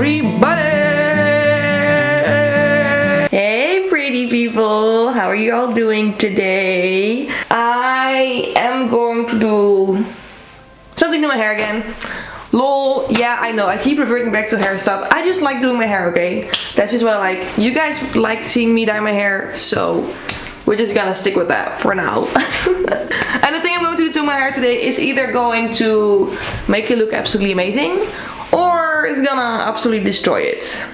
everybody! Hey pretty people, how are you all doing today? I am going to do something to my hair again. Lol, yeah, I know, I keep reverting back to hair stuff. I just like doing my hair, okay? That's just what I like. You guys like seeing me dye my hair, so we're just gonna stick with that for now. And the thing I'm going to do to my hair today is either going to make it look absolutely amazing, or it's gonna absolutely destroy it.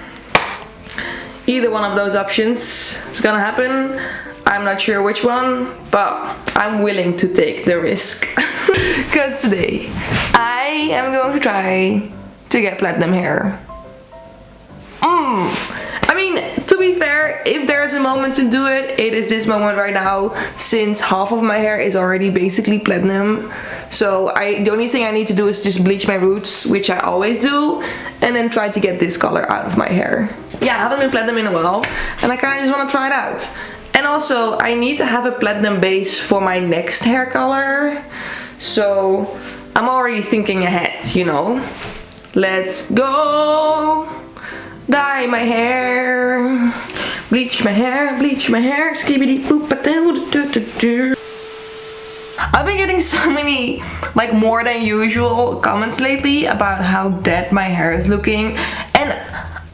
Either one of those options is gonna happen. I'm not sure which one, but I'm willing to take the risk. Because today I am going to try to get platinum hair. I mean, to be fair, if there's a moment to do it, it is this moment right now, since half of my hair is already basically platinum. So the only thing I need to do is just bleach my roots, which I always do, and then try to get this color out of my hair. Yeah, I haven't been platinum in a while, and I kind of just want to try it out. And also, I need to have a platinum base for my next hair color. So I'm already thinking ahead, you know. Let's go! Dye my hair, bleach my hair, skibidi boop a doo doo doo doo. I've been getting so many, like, more than usual comments lately about how dead my hair is looking, and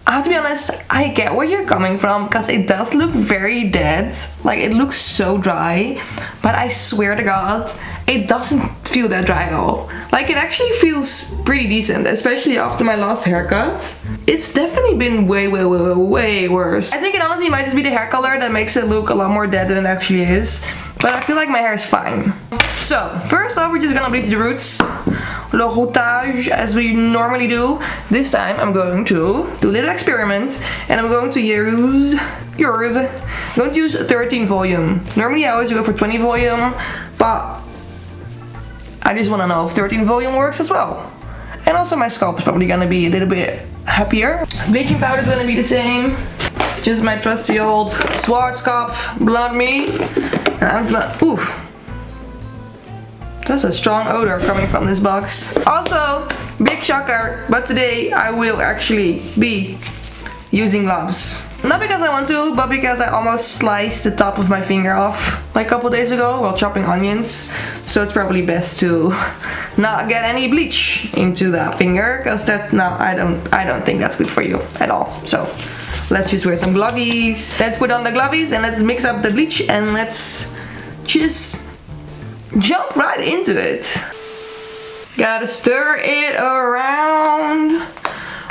I have to be honest, I get where you're coming from, because it does look very dead. Like, it looks so dry, but I swear to God, it doesn't feel that dry at all. Like, it actually feels pretty decent, especially after my last haircut. It's definitely been way worse. I think it honestly might just be the hair color that makes it look a lot more dead than it actually is. But I feel like my hair is fine. So, first off, we're just gonna bleach the roots. Le routage, as we normally do. This time, I'm going to do a little experiment. And I'm going to use 13 volume. Normally, I always go for 20 volume. But I just wanna know if 13 volume works as well. And also, my scalp is probably gonna be a little bit happier. Bleaching powder is gonna be the same. Just my trusty old Schwarzkopf Blonde Me. And I'm just gonna, ooh. That's a strong odor coming from this box. Also, big shocker, but today I will actually be using gloves. Not because I want to, but because I almost sliced the top of my finger off like a couple days ago while chopping onions. So it's probably best to not get any bleach into that finger, because that's not, I don't think that's good for you at all. So let's just wear some glovies. Let's put on the glovies and let's mix up the bleach and let's just jump right into it. Gotta stir it around.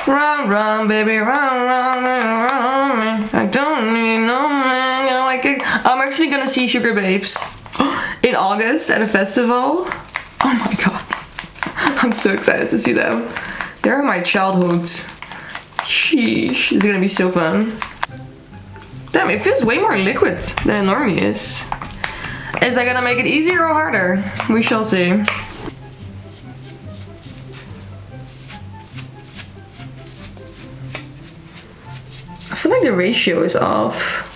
Run, run, baby, run, run, run, run. I don't need no man. I like it. I'm actually gonna see Sugar Babes in August at a festival. Oh my god. I'm so excited to see them. They're my childhood. Sheesh. It's gonna be so fun. Damn, it feels way more liquid than it normally is. Is that gonna make it easier or harder? We shall see. I feel like the ratio is off.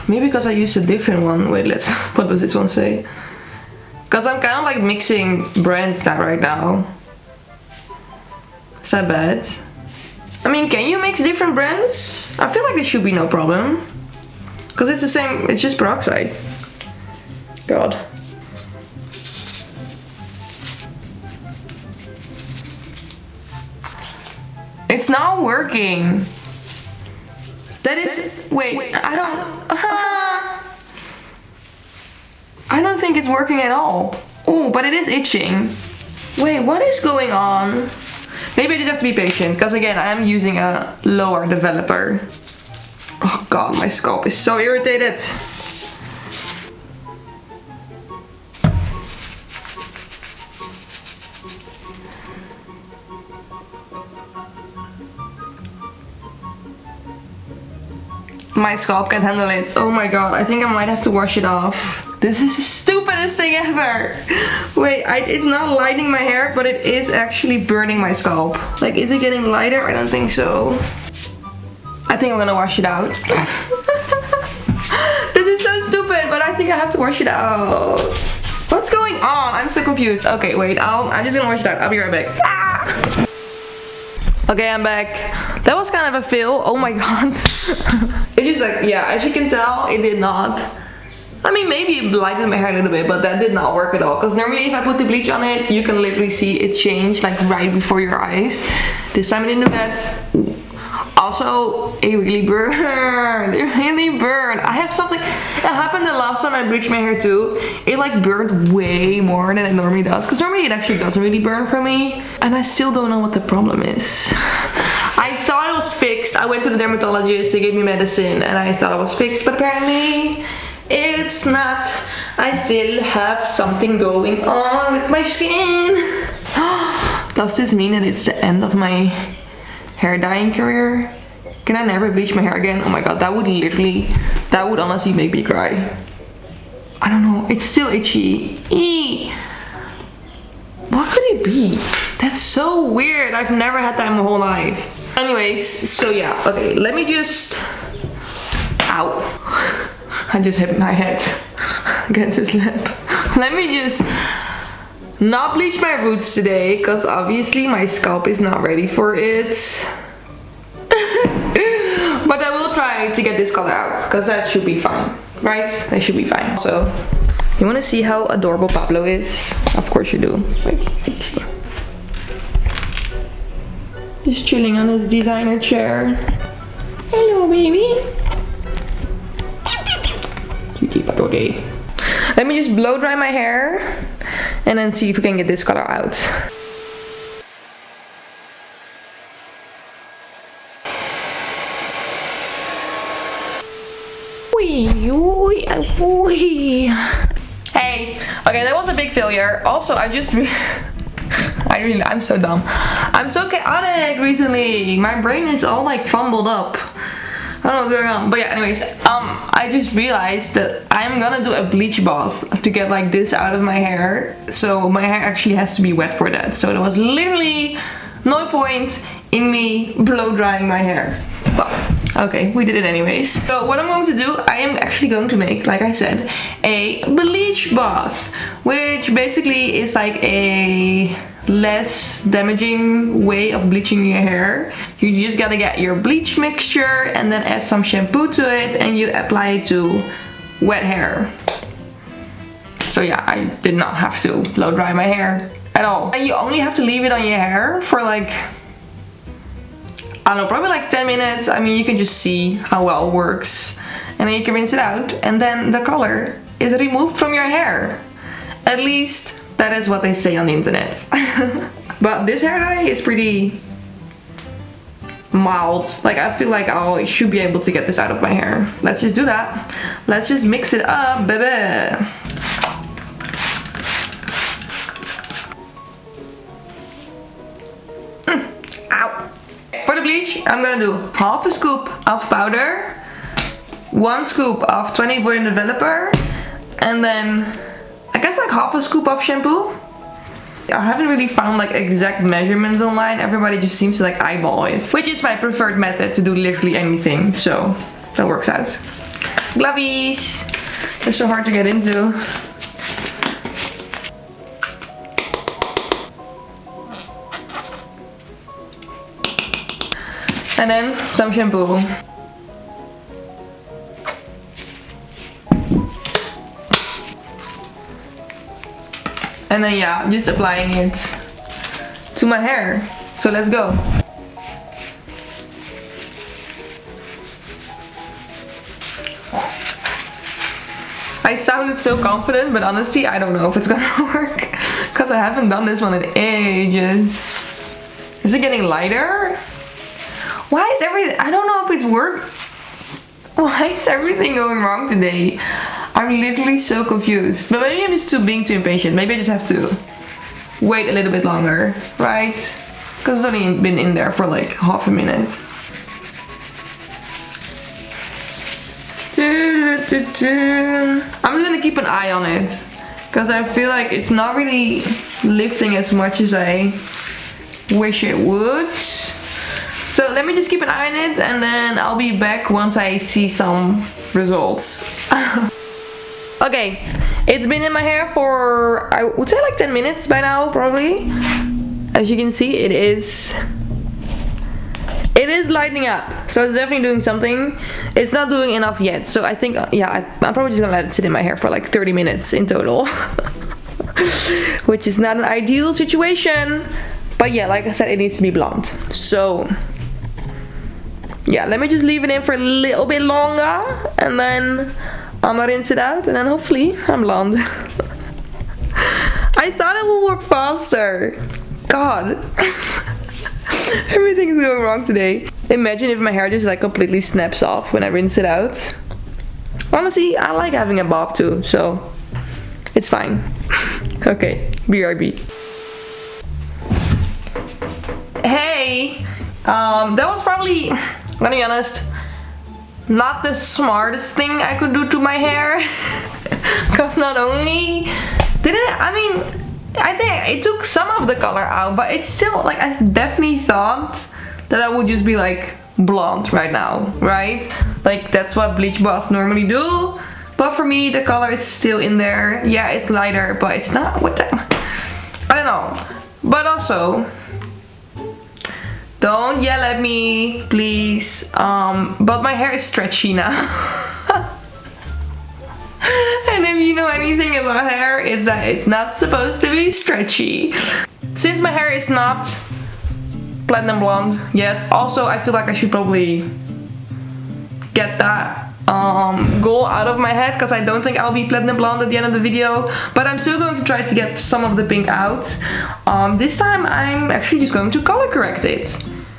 Maybe because I used a different one. Wait, what does this one say? Because I'm kind of like mixing brands right now. Is that bad? I mean, can you mix different brands? I feel like there should be no problem. Because it's the same, it's just peroxide. God. It's not working. That is, wait, I don't think it's working at all. Oh, but it is itching. Wait, what is going on? Maybe I just have to be patient, because again, I am using a lower developer. Oh god, my scalp is so irritated. My scalp can't handle it. Oh my god, I think I might have to wash it off. This is the stupidest thing ever. Wait, it's not lighting my hair, but it is actually burning my scalp. Like, is it getting lighter? I don't think so. I think I'm gonna wash it out. This is so stupid, but I think I have to wash it out. What's going on? I'm so confused. Okay, wait, I'm just gonna wash it out. I'll be right back. Ah! Okay, I'm back. That was kind of a fail. Oh my god. It just like, yeah, as you can tell, it did not. I mean, maybe it lightened my hair a little bit, but that did not work at all. Because normally if I put the bleach on it, you can literally see it change like right before your eyes. This time it didn't do that. Ooh. Also, it really burned. It really burned. I have something, it happened the last time I bleached my hair too. It like burned way more than it normally does. Because normally it actually doesn't really burn for me. And I still don't know what the problem is. I thought it was fixed. I went to the dermatologist, they gave me medicine and I thought it was fixed. But apparently it's not. I still have something going on with my skin. Does this mean that it's the end of my hair dyeing career? Can I never bleach my hair again? Oh my god, that would honestly make me cry. I don't know, it's still itchy. Eee. What could it be? That's so weird. I've never had that in my whole life. Anyways, so yeah, okay, let me just... Ow. I just hit my head against his lip. Let me just not bleach my roots today, because obviously my scalp is not ready for it. But I will try to get this color out, because that should be fine, right? That should be fine. So, you want to see how adorable Pablo is? Of course you do. Wait, see. Just chilling on his designer chair. Hello, baby. Cutie Pablo. Let me just blow dry my hair and then see if we can get this color out. Hey, okay, that was a big failure. Also, I'm so dumb. I'm so chaotic recently. My brain is all like fumbled up. I don't know what's going on, but yeah, anyways, I just realized that I'm gonna do a bleach bath to get like this out of my hair. So my hair actually has to be wet for that. So there was literally no point in me blow drying my hair. But okay, we did it anyways. So what I'm going to do, I am actually going to make, like I said, a bleach bath, which basically is like a less damaging way of bleaching your hair. You just gotta get your bleach mixture and then add some shampoo to it and you apply it to wet hair. So yeah, I did not have to blow dry my hair at all. And you only have to leave it on your hair for like, I don't know, probably like 10 minutes. I mean, you can just see how well it works. And then you can rinse it out and then the color is removed from your hair. At least that is what they say on the internet. But this hair dye is pretty mild. Like, I feel like I should be able to get this out of my hair. Let's just do that. Let's just mix it up, baby. Ow. For the bleach, I'm gonna do half a scoop of powder, 1 scoop of 24 developer, and then I guess like half a scoop of shampoo. I haven't really found like exact measurements online. Everybody just seems to like eyeball it, which is my preferred method to do literally anything. So that works out. Glovies. They're so hard to get into. And then some shampoo. And then yeah, just applying it to my hair. So let's go. I sounded so confident, but honestly I don't know if it's gonna work. Because I haven't done this one in ages. Is it getting lighter? Why is everything, I don't know if it's work. Why is everything going wrong today? I'm literally so confused. But maybe I'm just being too impatient. Maybe I just have to wait a little bit longer, right? Because it's only been in there for like half a minute. I'm just gonna keep an eye on it. Because I feel like it's not really lifting as much as I wish it would. So let me just keep an eye on it and then I'll be back once I see some results. Okay, it's been in my hair for, I would say like 10 minutes by now, probably. As you can see, it is is lightening up, so it's definitely doing something. It's not doing enough yet, so I think, yeah, I'm probably just gonna let it sit in my hair for like 30 minutes in total. Which is not an ideal situation. But yeah, like I said, it needs to be blonde. So yeah, let me just leave it in for a little bit longer, and then I'm gonna rinse it out, and then hopefully I'm blonde. I thought it would work faster. God. Everything is going wrong today. Imagine if my hair just like completely snaps off when I rinse it out. Honestly, I like having a bob too, so it's fine. Okay, BRB. Hey, that was probably, I'm gonna be honest, not the smartest thing I could do to my hair. Because not only did it, I mean, I think it took some of the color out, but it's still, like, I definitely thought that I would just be like blonde right now, right? Like, that's what bleach baths normally do. But for me, the color is still in there. Yeah, it's lighter, but it's not, what the, I don't know. But also, don't yell at me, please. But my hair is stretchy now. And if you know anything about hair, it's that it's not supposed to be stretchy. Since my hair is not platinum blonde yet, also I feel like I should probably get that goal out of my head, because I don't think I'll be platinum blonde at the end of the video. But I'm still going to try to get some of the pink out. This time I'm actually just going to color correct it,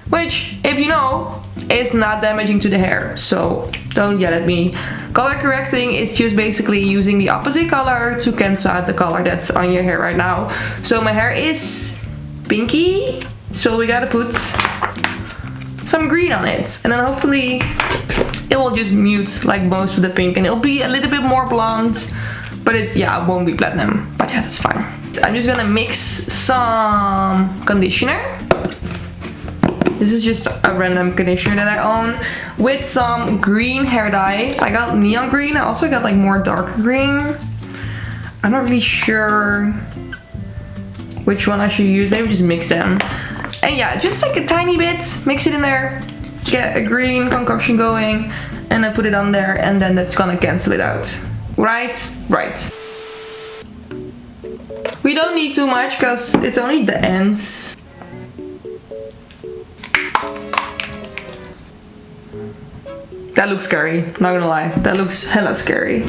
which, if you know, is not damaging to the hair, so don't yell at me. Color correcting is just basically using the opposite color to cancel out the color that's on your hair right now. So my hair is pinky, so we gotta put some green on it, and then hopefully it will just mute like most of the pink, and it'll be a little bit more blonde, but it won't be platinum. But yeah, that's fine. I'm just gonna mix some conditioner. This is just a random conditioner that I own, with some green hair dye. I got neon green. I also got like more dark green. I'm not really sure which one I should use. Maybe just mix them. And yeah, just like a tiny bit, mix it in there, get a green concoction going, and then put it on there, and then that's gonna cancel it out. Right? Right. We don't need too much because it's only the ends. That looks scary, not gonna lie. That looks hella scary.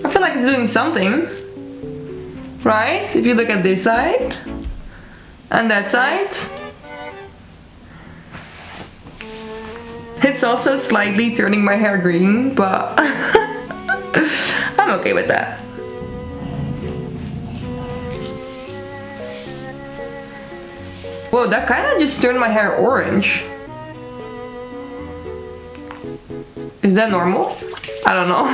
I feel like it's doing something, right? If you look at this side and that side. It's also slightly turning my hair green, but I'm okay with that. Whoa, that kind of just turned my hair orange. Is that normal? I don't know.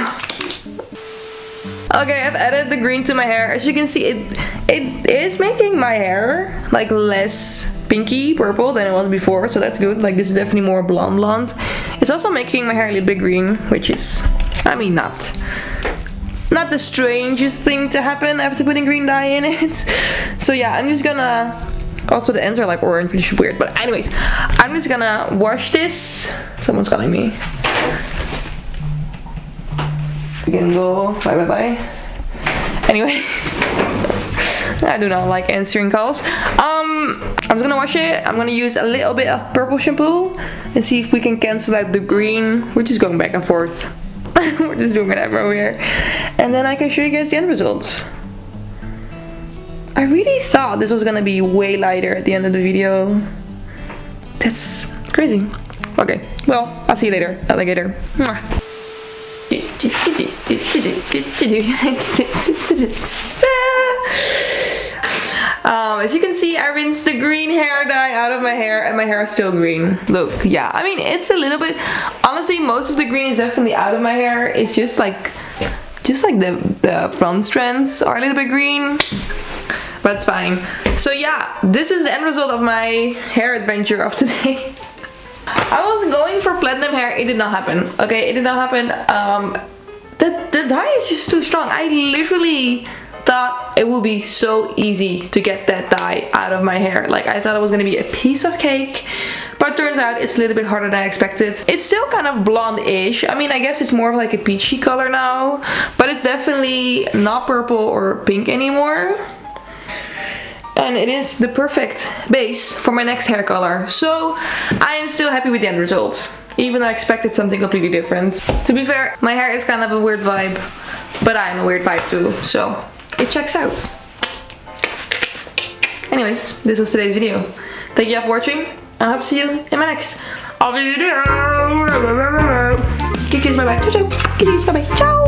Okay, I've added the green to my hair. As you can see, it is making my hair like less pinky purple than it was before, so that's good. Like, this is definitely more blonde. It's also making my hair a little bit green, which is, I mean, not the strangest thing to happen after putting green dye in it. So yeah, I'm just gonna, also the ends are like orange, which is weird, but anyways, I'm just gonna wash this. Someone's calling me. You can go bye. Anyways, I do not like answering calls. I'm just gonna wash it. I'm gonna use a little bit of purple shampoo and see if we can cancel out the green. We're just going back and forth. We're just doing whatever over here. And then I can show you guys the end results. I really thought this was gonna be way lighter at the end of the video. That's crazy. Okay, well, I'll see you later, alligator. Mwah. As you can see, I rinsed the green hair dye out of my hair, and my hair is still green. Look, yeah, I mean, it's a little bit, honestly, most of the green is definitely out of my hair. It's just like the front strands are a little bit green, but it's fine. So yeah, this is the end result of my hair adventure of today. I was was going for platinum hair, it did not happen. Okay, it did not happen. The dye is just too strong. I literally thought it would be so easy to get that dye out of my hair. Like, I thought it was gonna be a piece of cake, but turns out it's a little bit harder than I expected. It's still kind of blonde-ish. I mean, I guess it's more of like a peachy color now, but it's definitely not purple or pink anymore. And it is the perfect base for my next hair color. So I am still happy with the end result, even though I expected something completely different. To be fair, my hair is kind of a weird vibe, but I'm a weird vibe too, so it checks out. Anyways, this was today's video. Thank you all for watching, and I hope to see you in my next video. Kisses, bye bye. Ciao, ciao. Kisses, bye bye. Ciao.